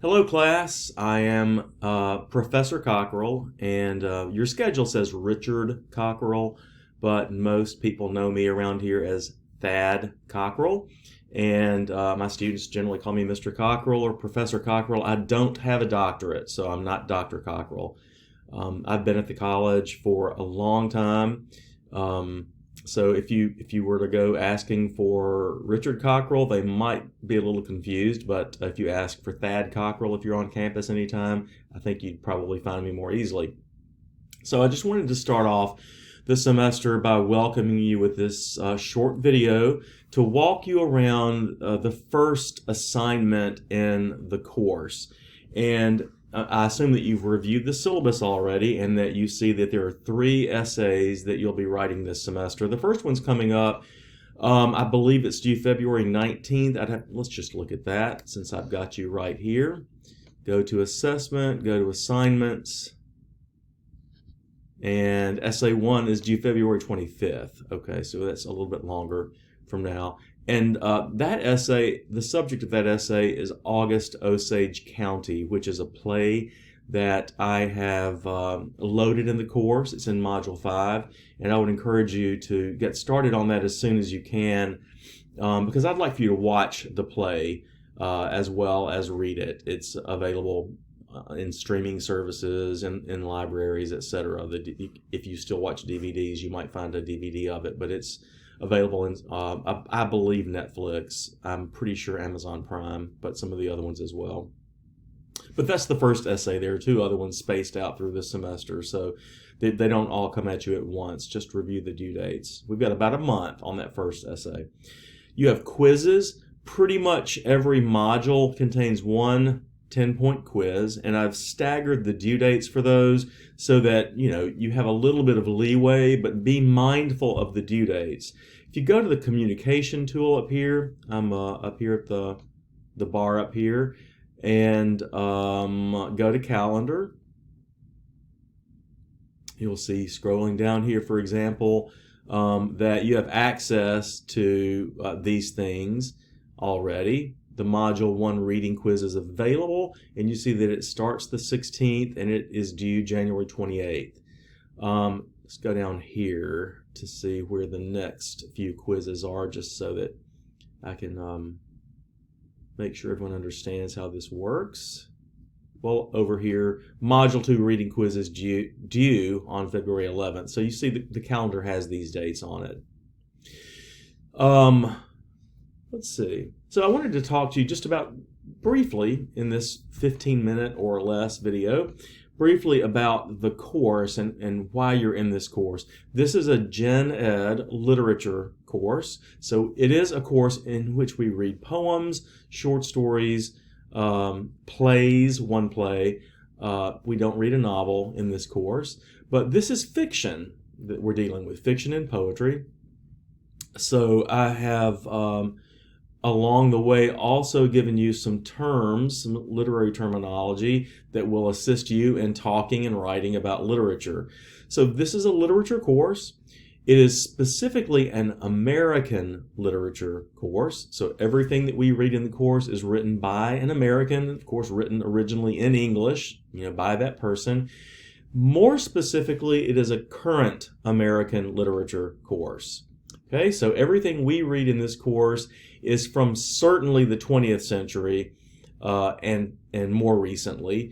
Hello, class. I am Professor Cockrell, and your schedule says Richard Cockrell, but most people know me around here as Thad Cockrell. And my students generally call me Mr. Cockrell or Professor Cockrell. I don't have a doctorate, so I'm not Dr. Cockrell. I've been at the college for a long time. So if you were to go asking for Richard Cockrell, they might be a little confused. But if you ask for Thad Cockrell, if you're on campus anytime, I think you'd probably find me more easily. So I just wanted to start off the semester by welcoming you with this short video to walk you around the first assignment in the course. And I assume that you've reviewed the syllabus already and that you see that there are 3 essays that you'll be writing this semester. The first one's coming up. I believe it's due February 19th. Let's just look at that since I've got you right here. Go to assessment, go to assignments, and essay 1 is due February 25th. Okay, so that's a little bit longer from now. And that essay, the subject of that essay is August Osage County, which is a play that I have loaded in the course. It's in Module 5, and I would encourage you to get started on that as soon as you can, because I'd like for you to watch the play as well as read it. It's available in streaming services, in libraries, etc. If you still watch DVDs, you might find a DVD of it, but it's available in, I believe, Netflix. I'm pretty sure Amazon Prime, but some of the other ones as well. But that's the first essay. There are 2 other ones spaced out through this semester, so they don't all come at you at once. Just review the due dates. We've got about a month on that first essay. You have quizzes. Pretty much every module contains one 10-point quiz, and I've staggered the due dates for those so that you have a little bit of leeway, but be mindful of the due dates. If you go to the communication tool up here, I'm up here at the bar up here, and go to calendar, you'll see scrolling down here, for example, that you have access to these things already. The Module 1 reading quiz is available, and you see that it starts the 16th and it is due January 28th. Let's go down here to see where the next few quizzes are, just so that I can make sure everyone understands how this works. Well, over here, Module 2 reading quiz is due on February 11th. So you see the calendar has these dates on it. Let's see. So I wanted to talk to you just about briefly in this 15-minute or less video, briefly about the course and why you're in this course. This is a Gen Ed literature course. So it is a course in which we read poems, short stories, plays, one play. We don't read a novel in this course, but this is fiction that we're dealing with, fiction and poetry. So I have along the way also given you some terms, some literary terminology that will assist you in talking and writing about literature. So this is a literature course. It is specifically an American literature course. So everything that we read in the course is written by an American, of course written originally in English, by that person. More specifically, it is a current American literature course. Okay, so everything we read in this course is from certainly the 20th century and more recently.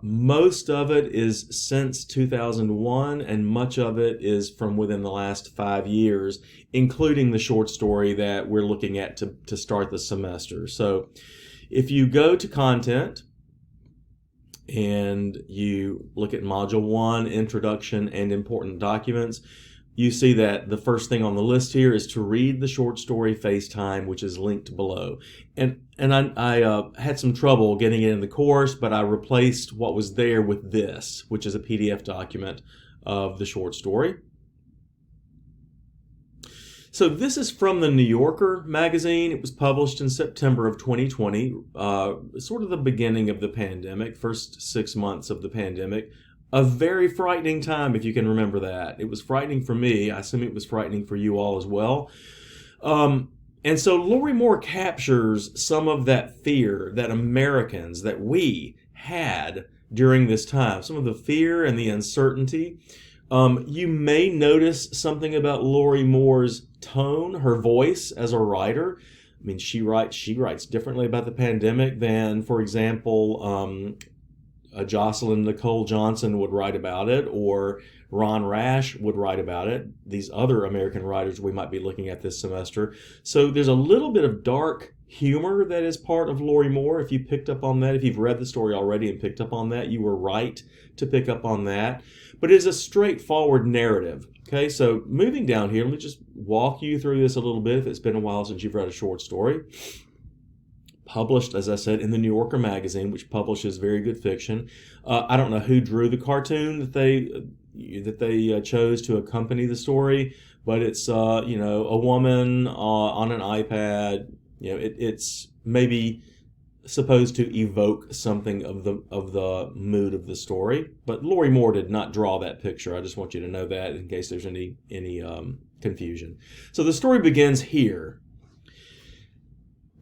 Most of it is since 2001, and much of it is from within the last 5 years, including the short story that we're looking at to start the semester. So if you go to content and you look at Module 1, Introduction and Important Documents, you see that the first thing on the list here is to read the short story FaceTime, which is linked below. And I had some trouble getting it in the course, but I replaced what was there with this, which is a PDF document of the short story. So this is from the New Yorker magazine. It was published in September of 2020, sort of the beginning of the pandemic, first 6 months of the pandemic. A very frightening time, if you can remember that. It was frightening for me. I assume it was frightening for you all as well. And so Lori Moore captures some of that fear that Americans, that we had during this time, some of the fear and the uncertainty. You may notice something about Lori Moore's tone, her voice as a writer. I mean, she writes differently about the pandemic than, for example, Jocelyn Nicole Johnson would write about it, or Ron Rash would write about it, these other American writers we might be looking at this semester. So there's a little bit of dark humor that is part of Lori Moore. If you picked up on that, if you've read the story already and picked up on that, you were right to pick up on that. But it is a straightforward narrative. Okay, so moving down here, let me just walk you through this a little bit if it's been a while since you've read a short story. Published, as I said, in the New Yorker magazine, which publishes very good fiction. I don't know who drew the cartoon that they chose to accompany the story, but it's a woman on an iPad. It's maybe supposed to evoke something of the mood of the story. But Lori Moore did not draw that picture. I just want you to know that in case there's any confusion. So the story begins here.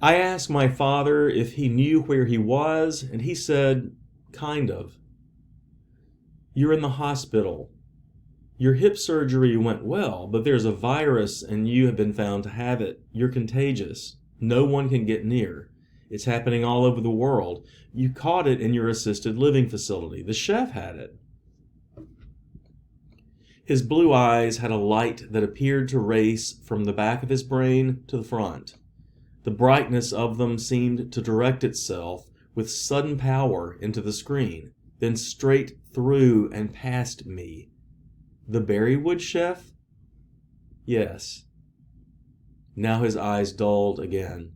I asked my father if he knew where he was, and he said, kind of. You're in the hospital. Your hip surgery went well, but there's a virus and you have been found to have it. You're contagious. No one can get near. It's happening all over the world. You caught it in your assisted living facility. The chef had it. His blue eyes had a light that appeared to race from the back of his brain to the front. The brightness of them seemed to direct itself with sudden power into the screen, then straight through and past me. The Berrywood chef? Yes. Now his eyes dulled again.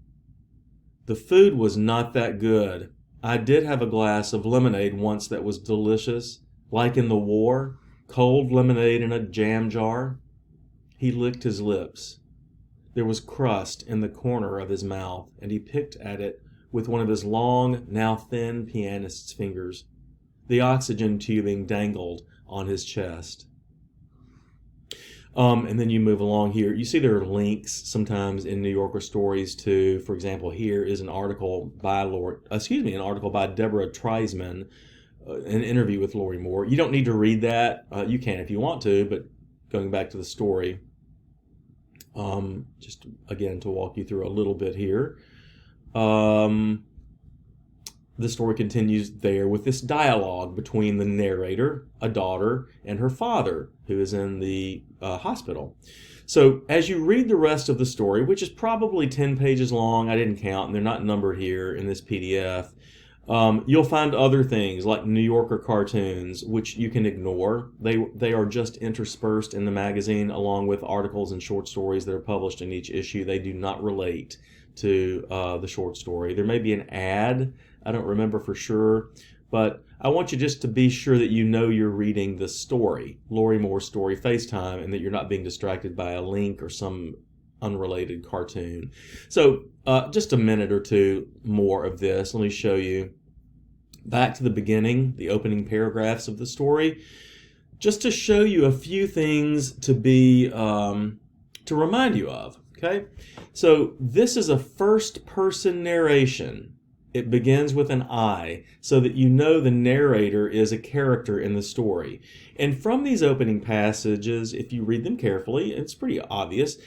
The food was not that good. I did have a glass of lemonade once that was delicious, like in the war, cold lemonade in a jam jar. He licked his lips. There was crust in the corner of his mouth, and he picked at it with one of his long, now thin pianist's fingers. The oxygen tubing dangled on his chest. And then you move along here. You see there are links sometimes in New Yorker stories to, for example, here is an article by Deborah Treisman, an interview with Lori Moore. You don't need to read that. You can if you want to, but going back to the story, just again to walk you through a little bit here. The story continues there with this dialogue between the narrator, a daughter, and her father, who is in the hospital. So as you read the rest of the story, which is probably 10 pages long, I didn't count, and they're not numbered here in this PDF, you'll find other things like New Yorker cartoons, which you can ignore. They are just interspersed in the magazine along with articles and short stories that are published in each issue. They do not relate to the short story. There may be an ad. I don't remember for sure, but I want you just to be sure that you know you're reading the story, Lori Moore's story, FaceTime, and that you're not being distracted by a link or some unrelated cartoon. So just a minute or two more of this. Let me show you back to the beginning, the opening paragraphs of the story, just to show you a few things to be to remind you of. Okay, so this is a first-person narration. It begins with an I, so that you know the narrator is a character in the story. And from these opening passages, if you read them carefully, it's pretty obvious.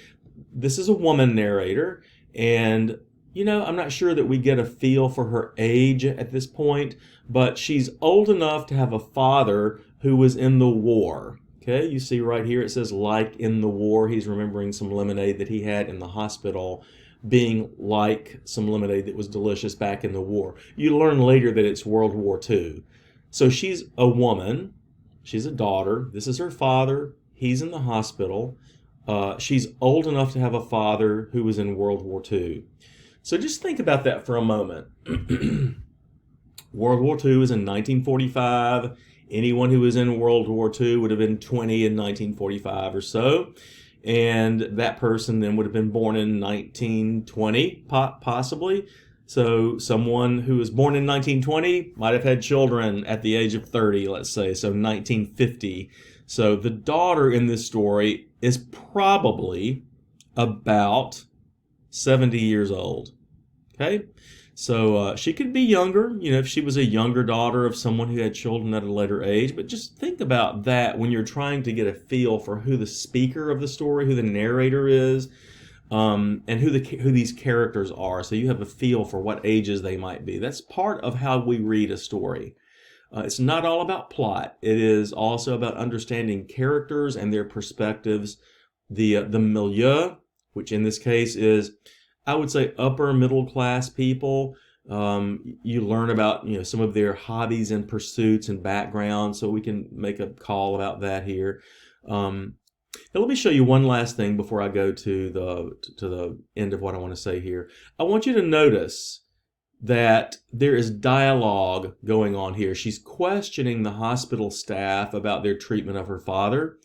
This is a woman narrator, and I'm not sure that we get a feel for her age at this point, but she's old enough to have a father who was in the war. Okay, you see right here it says, like in the war. He's remembering some lemonade that he had in the hospital being like some lemonade that was delicious back in the war. You learn later that it's World War II. So she's a woman. She's a daughter. This is her father. He's in the hospital. She's old enough to have a father who was in World War II. So just think about that for a moment. World War II was in 1945. Anyone who was in World War II would have been 20 in 1945 or so. And that person then would have been born in 1920, possibly. So someone who was born in 1920 might have had children at the age of 30, let's say, so 1950. So the daughter in this story is probably about 70 years old. Okay? So she could be younger, if she was a younger daughter of someone who had children at a later age. But just think about that when you're trying to get a feel for who the speaker of the story, who the narrator is, and who these characters are. So you have a feel for what ages they might be. That's part of how we read a story. It's not all about plot. It is also about understanding characters and their perspectives. The milieu, which in this case is, I would say, upper middle class people. You learn about some of their hobbies and pursuits and backgrounds, so we can make a call about that here. Now let me show you one last thing before I go to the end of what I want to say here. I want you to notice that there is dialogue going on here. She's questioning the hospital staff about their treatment of her father.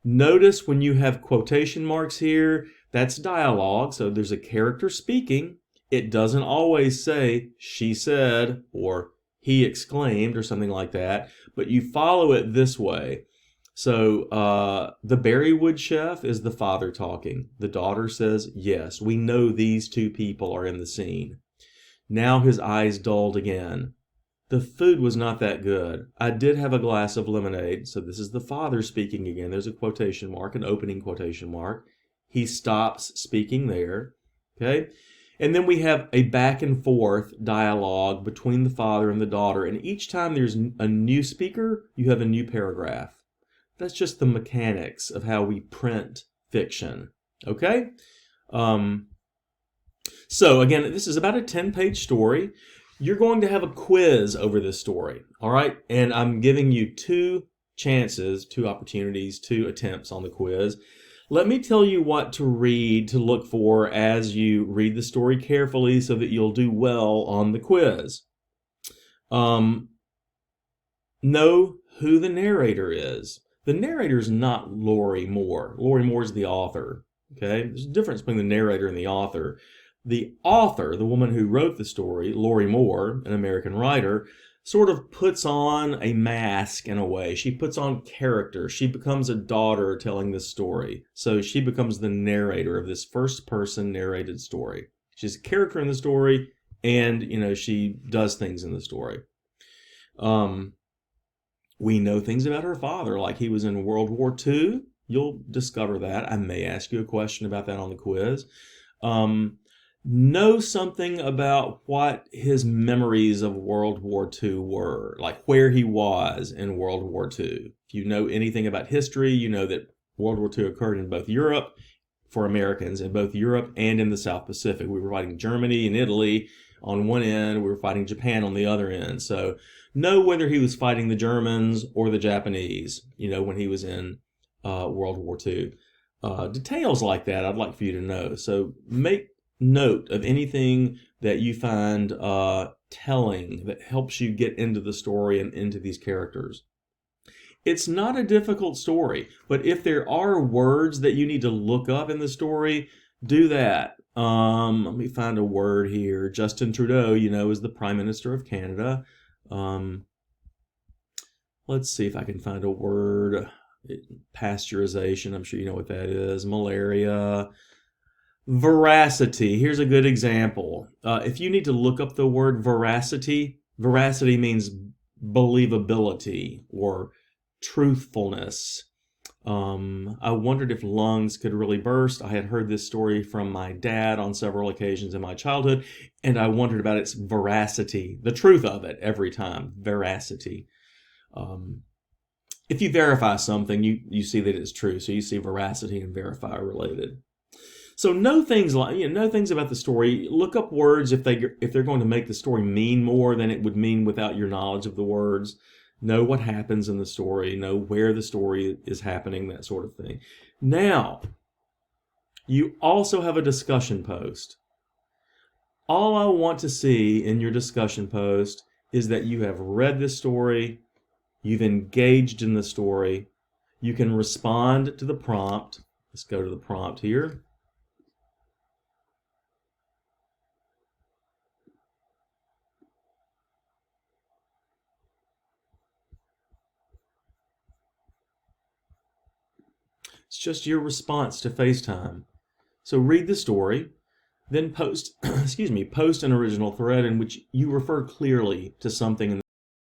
Notice when you have quotation marks here, that's dialogue, so there's a character speaking. It doesn't always say, she said, or he exclaimed, or something like that, but you follow it this way. So the Berrywood chef is the father talking. The daughter says, yes, we know these two people are in the scene. Now his eyes dulled again. The food was not that good. I did have a glass of lemonade. So this is the father speaking again. There's a quotation mark, an opening quotation mark. He stops speaking there. Okay? And then we have a back and forth dialogue between the father and the daughter. And each time there's a new speaker, you have a new paragraph. That's just the mechanics of how we print fiction. Okay? So again, this is about a 10-page story. You're going to have a quiz over this story, all right? And I'm giving you two chances, two opportunities, two attempts on the quiz. Let me tell you what to read, to look for as you read the story carefully so that you'll do well on the quiz. Know who the narrator is. The narrator is not Lori Moore. Lori Moore is the author, okay? There's a difference between the narrator and the author. The author, the woman who wrote the story, Lori Moore, an American writer, sort of puts on a mask in a way. She puts on character. She becomes a daughter telling this story. So she becomes the narrator of this first-person narrated story. She's a character in the story, and, she does things in the story. We know things about her father, like he was in World War II. You'll discover that. I may ask you a question about that on the quiz. Know something about what his memories of World War II were, like where he was in World War II. If you know anything about history, you know that World War II occurred in both Europe, for Americans, in both Europe and in the South Pacific. We were fighting Germany and Italy on one end, we were fighting Japan on the other end. So know whether he was fighting the Germans or the Japanese, when he was in World War II. Details like that I'd like for you to know. So make note of anything that you find telling that helps you get into the story and into these characters. It's not a difficult story, but if there are words that you need to look up in the story, do that. Let me find a word here. Justin Trudeau, is the Prime Minister of Canada. Let's see if I can find a word. Pasteurization, I'm sure you know what that is. Malaria. Veracity. Here's a good example. If you need to look up the word veracity means believability or truthfulness. I wondered if lungs could really burst. I had heard this story from my dad on several occasions in my childhood, and I wondered about its veracity, the truth of it every time. Veracity. If you verify something, you see that it's true. So you see veracity and verify related. So know things about the story. Look up words if they're going to make the story mean more than it would mean without your knowledge of the words. Know what happens in the story. Know where the story is happening, that sort of thing. Now, you also have a discussion post. All I want to see in your discussion post is that you have read this story, you've engaged in the story, you can respond to the prompt. Let's go to the prompt here. It's just your response to FaceTime. So read the story. Then post, post an original thread in which you refer clearly to something in